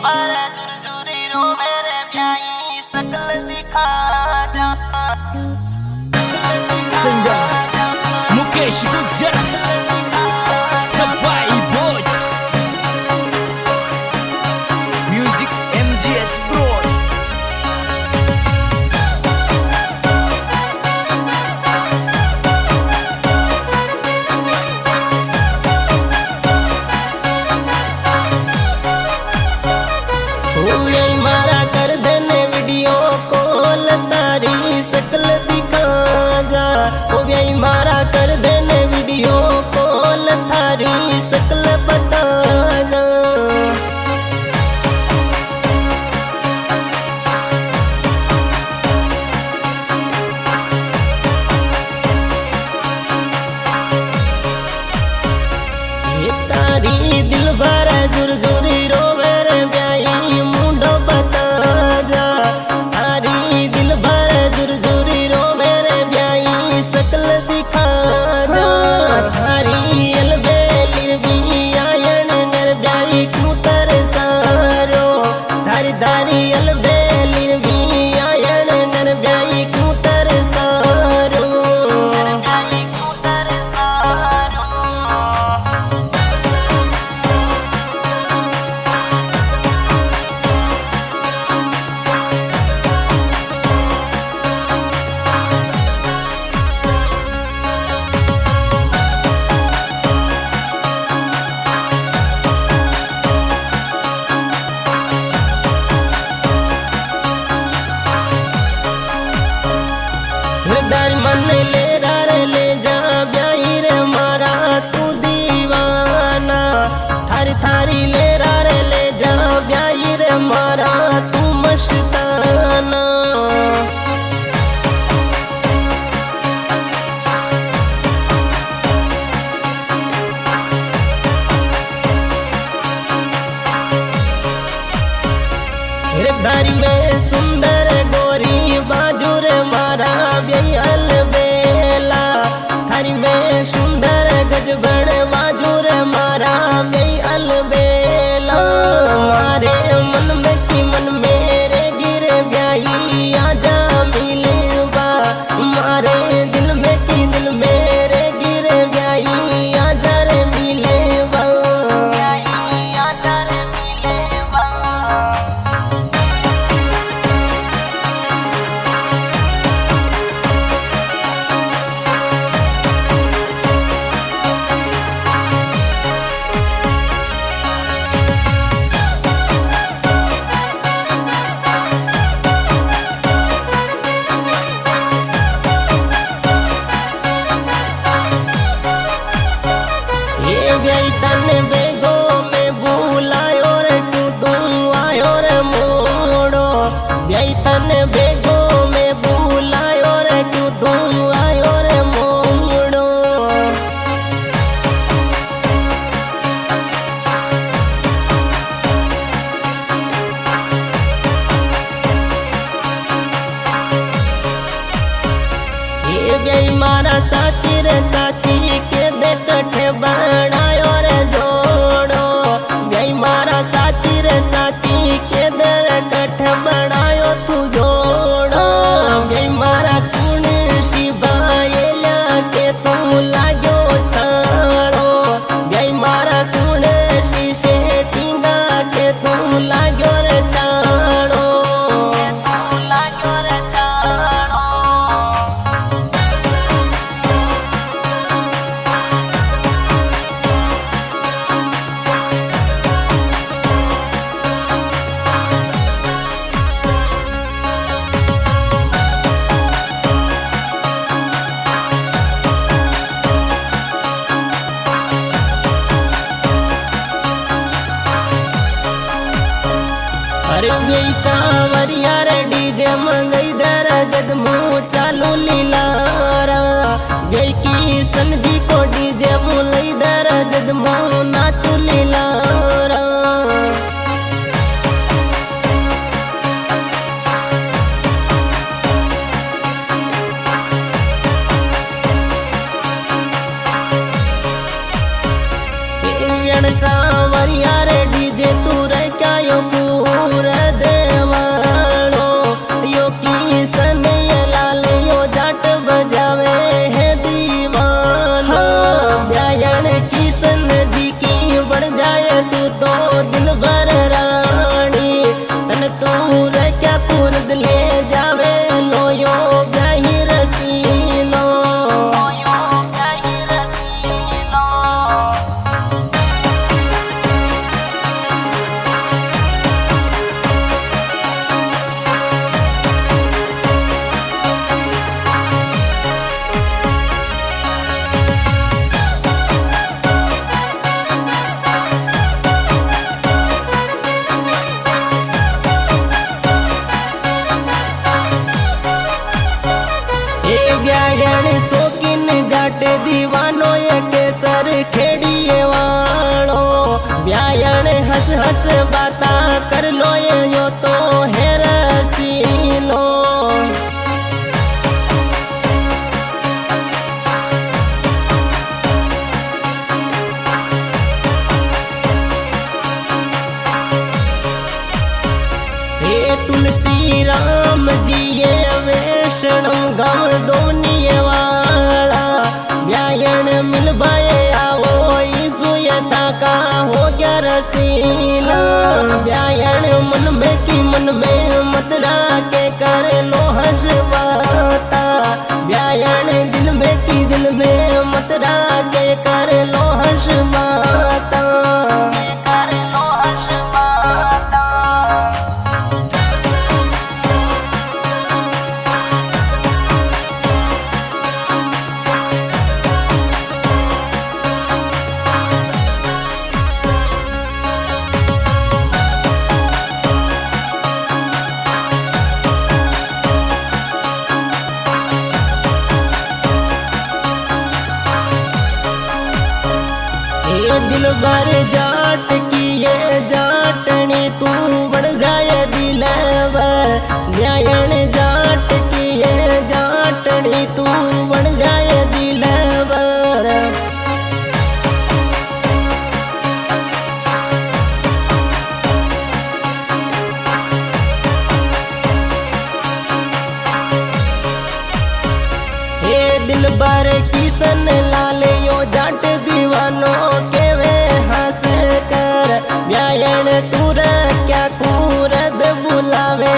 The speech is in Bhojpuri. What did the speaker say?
बार जुरजुरी रो मेरे ब्याई सकल दिखा जा Singer Mukesh Gujjar Sabai Boys Music MGS Bros मारा कर देने वीडियो कॉल तारी सकल दिखा जा मारा कर देने वीडियो कॉल थारी सकल बता जा तारी दिल भर जुरजुरी रोवे रे ब्याई मुंडो बता जा तारी दिल भर जुरजुरी रोवे रे ब्याई सकल दिखा जा थारी अलबेलिर भी आयन नर ब्याई क्यों तरसारो धारी धारी अलबेलिर भी आयन नर ब्याई क्यों तरसारो नर ब्याई क्यों तरसारो हृदय मन ले ले जा ब्याई रे मारा तू दीवाना थारी थारी ले जा ब्याई रे मारा तू मस्ताना हृदय में सुंदर गोरी बाजू रे मारा ब्याई अलबेला थारी में सुंदर गजबन बाजू रे मारा ब्याई अलबेला मारे मन में की मन मेरे गिरे ब्याई आजा मिलवा मारे दिल में की दिल मेरे गिरे ब्याई आजा रे मिलवा ब्याई आजा रे मिलवा ये ब्याई तने बेगो में बुलायो रे क्यों तू आयो रे मोड़ो ब्याई तने बेगो में बुलायो रे क्यों तू आयो रे मोड़ो ये ब्याई मारा साची रे साची के दे कठे बनायो रे जोड़ो ब्याई मारा साची रे साची के दे कठे बनायो तू जोड़ो ब्याई मारा कुण शिवायला के तू लाग्यो छाड़ो ब्याई मारा कुण शीशे टींगा के तू लाग्यो रे छाड़ो के तू लाग्यो रे छाड़ो अरे ब्याई सावरिया रे डीजे मंगई दर जद मुँह चालू लीलारा ब्याई की संधि को डीजे मुलई दर जद मुँह नाचू लीलारा सावरिया रे डीजे तू रे क्या यो बाता कर लो ये यो तो है रसीलो। तुलसी राम जी ये वैष्णव गम दोनिये वाला व्यायण मिल भाए आओ सुयता का हो गया रसीला। व्यायण मन में की मन में मतरा के कर लो हर्षवाता। व्यायण दिल में की दिल में मतरा के कर लो हर्षवाता। दिल भर जाट की ये जाटनी तू बढ़ जाए दिल भर। व्यायण जाट की ये जाटनी तू बढ़ जाए दिल भर। हे दिल भर किसन लाल यो जाट दीवानों के वे हंस कर। व्यायण तूर क्या कूरद बुलावे